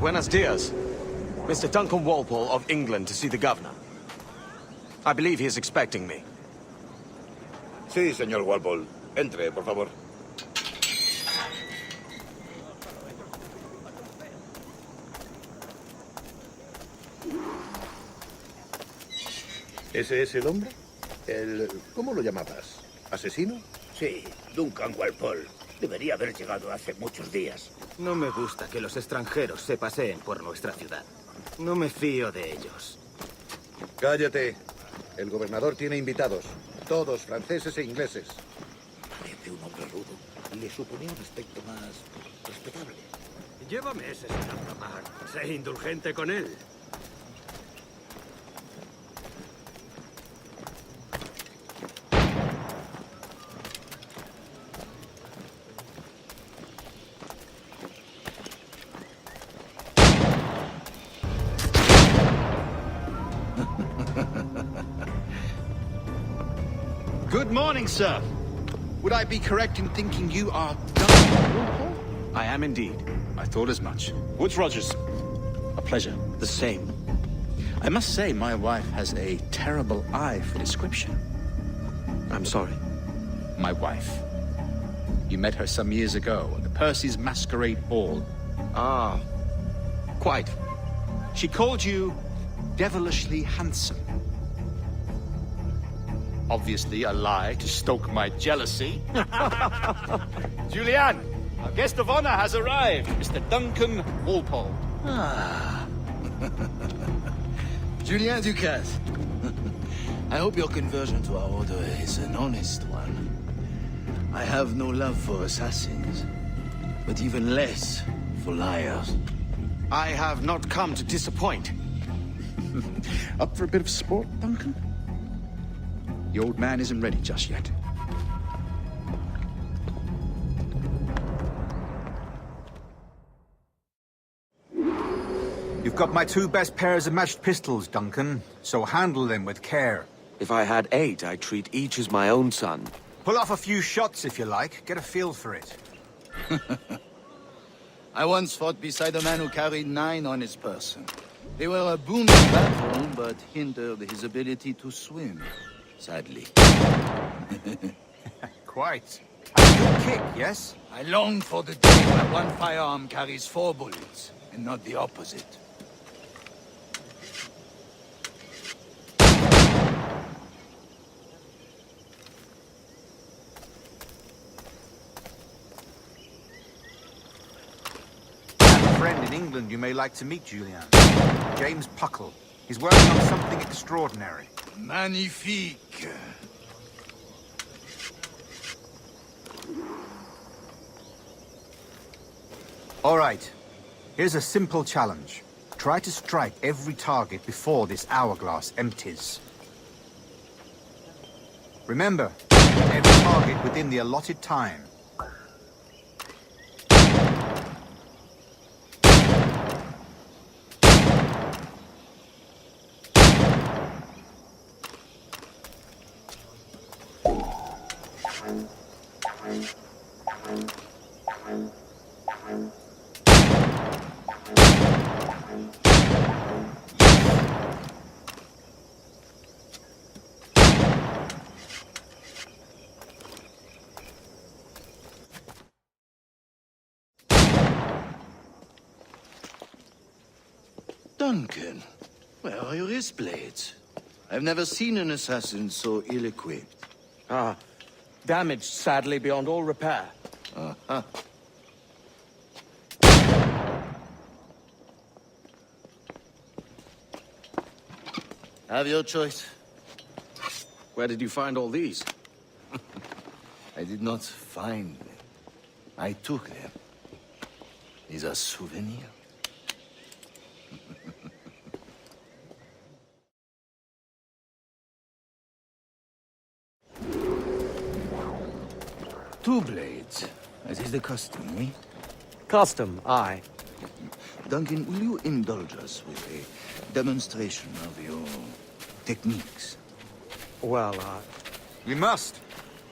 Buenos dias. Mr. Duncan Walpole of England to see the governor. I believe he is expecting me. Sí, señor Walpole. Entre, por favor. ¿Ese es el hombre? ¿Cómo lo llamabas? ¿Asesino? Sí, Duncan Walpole. Debería haber llegado hace muchos días. No me gusta que los extranjeros se paseen por nuestra ciudad. No me fío de ellos. Cállate. El gobernador tiene invitados. Todos franceses e ingleses. Parece un hombre rudo. Le suponía un aspecto más respetable. Llévame ese sin afamar. Sé indulgente con él. Good morning, sir. Would I be correct in thinking you are Duncan Walpole? I am indeed. I thought as much. Woods Rogers. A pleasure. The same. I must say, my wife has a terrible eye for description. I'm sorry. My wife. You met her some years ago at the Percy's Masquerade Ball. Ah, quite. She called you devilishly handsome. Obviously a lie to stoke my jealousy. Julianne, our guest of honor has arrived, Mr. Duncan Walpole. Ah. Julien Ducat. I hope your conversion to our order is an honest one. I have no love for assassins, but even less for liars. I have not come to disappoint. Up for a bit of sport, Duncan? The old man isn't ready just yet. You've got my two best pairs of matched pistols, Duncan, so handle them with care. If I had 8, I'd treat each as my own son. Pull off a few shots if you like, get a feel for it. I once fought beside a man who carried 9 on his person. They were a boon in battle, but hindered his ability to swim, sadly. Quite. A good kick, yes? I long for the day where one firearm carries 4 bullets, and not the opposite. Friend in England you may like to meet, Julian. James Puckle. He's working on something extraordinary. Magnifique. All right. Here's a simple challenge. Try to strike every target before this hourglass empties. Remember, every target within the allotted time. Duncan, where are your wrist blades? I've never seen an assassin so ill-equipped. Ah, damaged sadly beyond all repair. Uh-huh. Have your choice. Where did you find all these? I did not find them. I took them. These are souvenirs. Two blades. That is the custom, eh? Custom, aye. Duncan, will you indulge us with a demonstration of your techniques? Well, We must.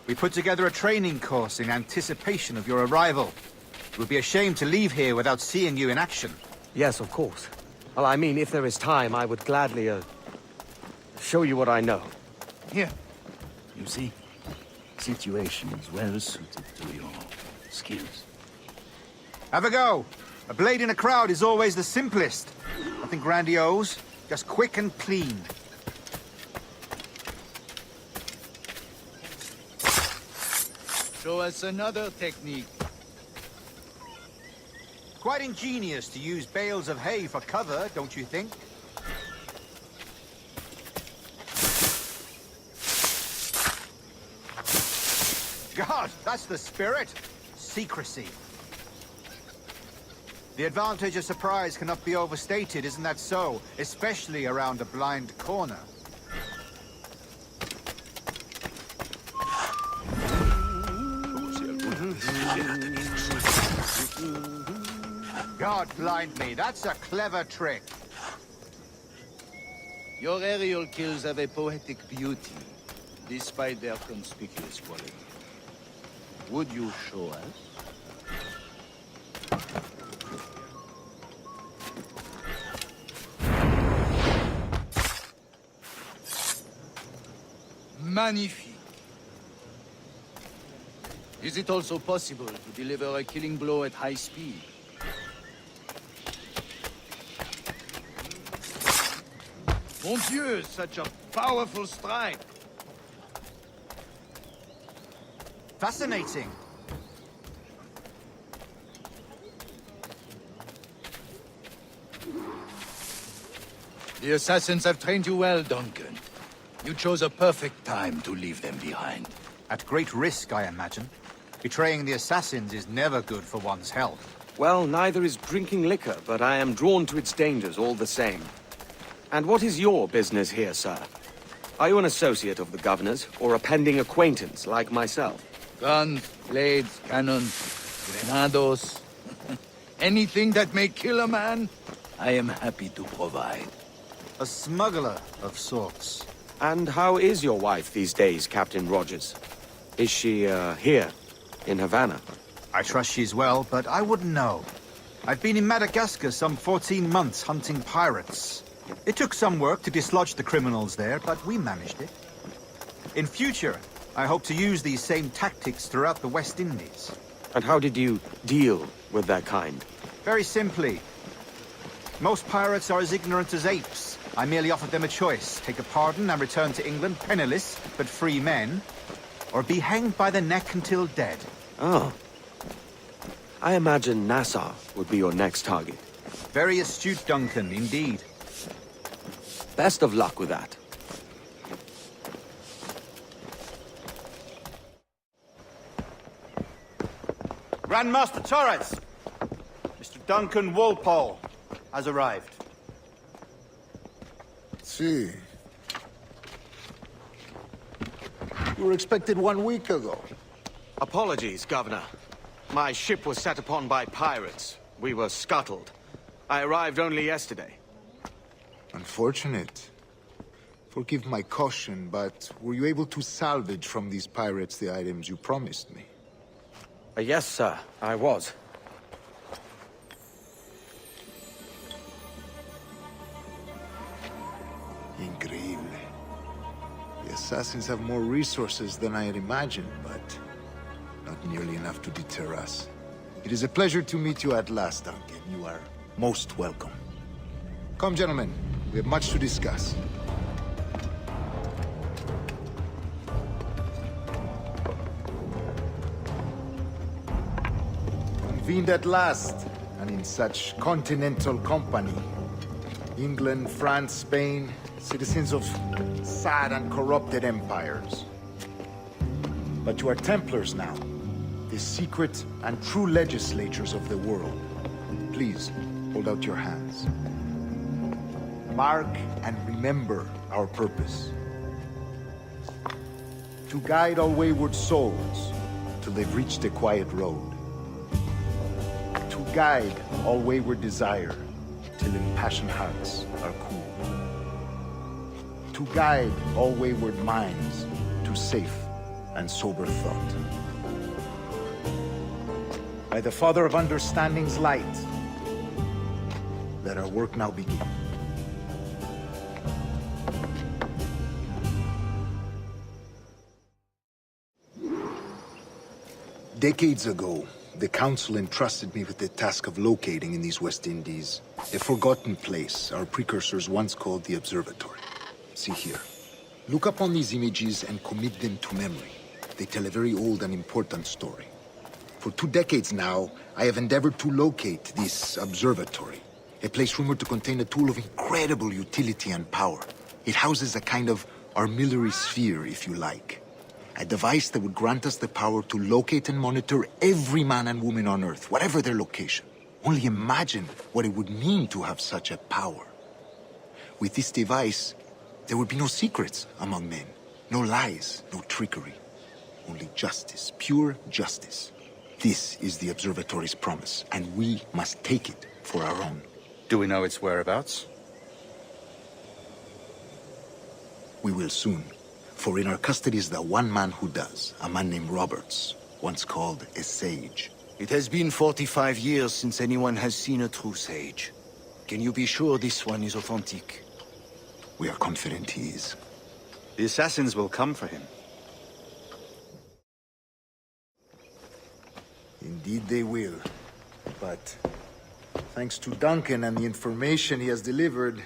We put together a training course in anticipation of your arrival. It would be a shame to leave here without seeing you in action. Yes, of course. Well, I mean, if there is time, I would gladly, show you what I know. Here. You see? Situation is well suited to your skills. Have a go. A blade in a crowd is always the simplest. Nothing grandiose, just quick and clean. Show us another technique. Quite ingenious to use bales of hay for cover, don't you think? God, that's the spirit. Secrecy. The advantage of surprise cannot be overstated, isn't that so? Especially around a blind corner. God blind me, that's a clever trick. Your aerial kills have a poetic beauty, despite their conspicuous quality. Would you show us? Magnifique. Is it also possible to deliver a killing blow at high speed? Mon Dieu, such a powerful strike! Fascinating. The assassins have trained you well, Duncan. You chose a perfect time to leave them behind. At great risk, I imagine. Betraying the assassins is never good for one's health. Well, neither is drinking liquor, but I am drawn to its dangers all the same. And what is your business here, sir? Are you an associate of the governor's, or a pending acquaintance like myself? Guns, blades, cannons, grenados. Anything that may kill a man, I am happy to provide. A smuggler of sorts. And how is your wife these days, Captain Rogers? Is she, here, in Havana? I trust she's well, but I wouldn't know. I've been in Madagascar some 14 months hunting pirates. It took some work to dislodge the criminals there, but we managed it. In future, I hope to use these same tactics throughout the West Indies. And how did you deal with that kind? Very simply. Most pirates are as ignorant as apes. I merely offered them a choice. Take a pardon and return to England penniless, but free men, or be hanged by the neck until dead. Oh. I imagine Nassau would be your next target. Very astute, Duncan, indeed. Best of luck with that. Grandmaster Torres! Mr. Duncan Walpole has arrived. See. You were expected 1 week ago. Apologies, Governor. My ship was set upon by pirates. We were scuttled. I arrived only yesterday. Unfortunate. Forgive my caution, but were you able to salvage from these pirates the items you promised me? Yes, sir, I was. Increíble. The assassins have more resources than I had imagined, but not nearly enough to deter us. It is a pleasure to meet you at last, Duncan. You are most welcome. Come, gentlemen. We have much to discuss. Convened at last, and in such continental company. England, France, Spain, citizens of sad and corrupted empires. But you are Templars now, the secret and true legislators of the world. Please, hold out your hands. Mark and remember our purpose. To guide all wayward souls till they've reached a quiet road. To guide all wayward desire till impassioned hearts are cool. To guide all wayward minds to safe and sober thought. By the Father of Understanding's light, let our work now begin. Decades ago, the Council entrusted me with the task of locating in these West Indies a forgotten place our precursors once called the Observatory. See here. Look upon these images and commit them to memory. They tell a very old and important story. For 2 decades now, I have endeavored to locate this observatory, a place rumored to contain a tool of incredible utility and power. It houses a kind of armillary sphere, if you like. A device that would grant us the power to locate and monitor every man and woman on Earth, whatever their location. Only imagine what it would mean to have such a power. With this device, there would be no secrets among men, no lies, no trickery. Only justice, pure justice. This is the Observatory's promise, and we must take it for our own. Do we know its whereabouts? We will soon. For in our custody is the one man who does, a man named Roberts, once called a sage. It has been 45 years since anyone has seen a true sage. Can you be sure this one is authentic? We are confident he is. The assassins will come for him. Indeed they will. But thanks to Duncan and the information he has delivered,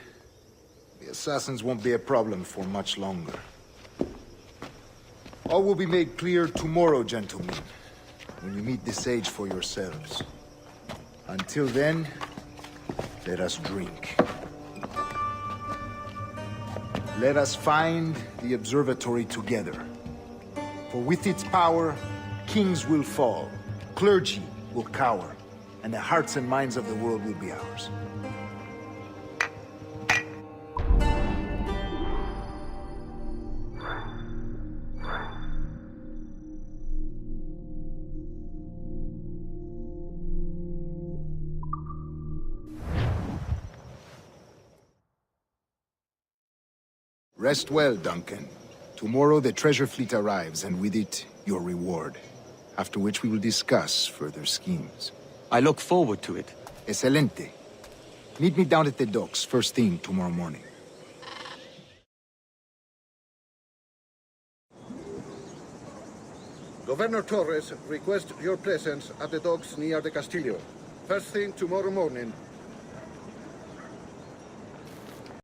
the assassins won't be a problem for much longer. All will be made clear tomorrow, gentlemen, when you meet the sage for yourselves. Until then, let us drink. Let us find the observatory together. For with its power, kings will fall, clergy will cower, and the hearts and minds of the world will be ours. Rest well, Duncan. Tomorrow the treasure fleet arrives, and with it, your reward. After which we will discuss further schemes. I look forward to it. Excelente. Meet me down at the docks first thing tomorrow morning. Governor Torres requests your presence at the docks near the Castillo. First thing tomorrow morning.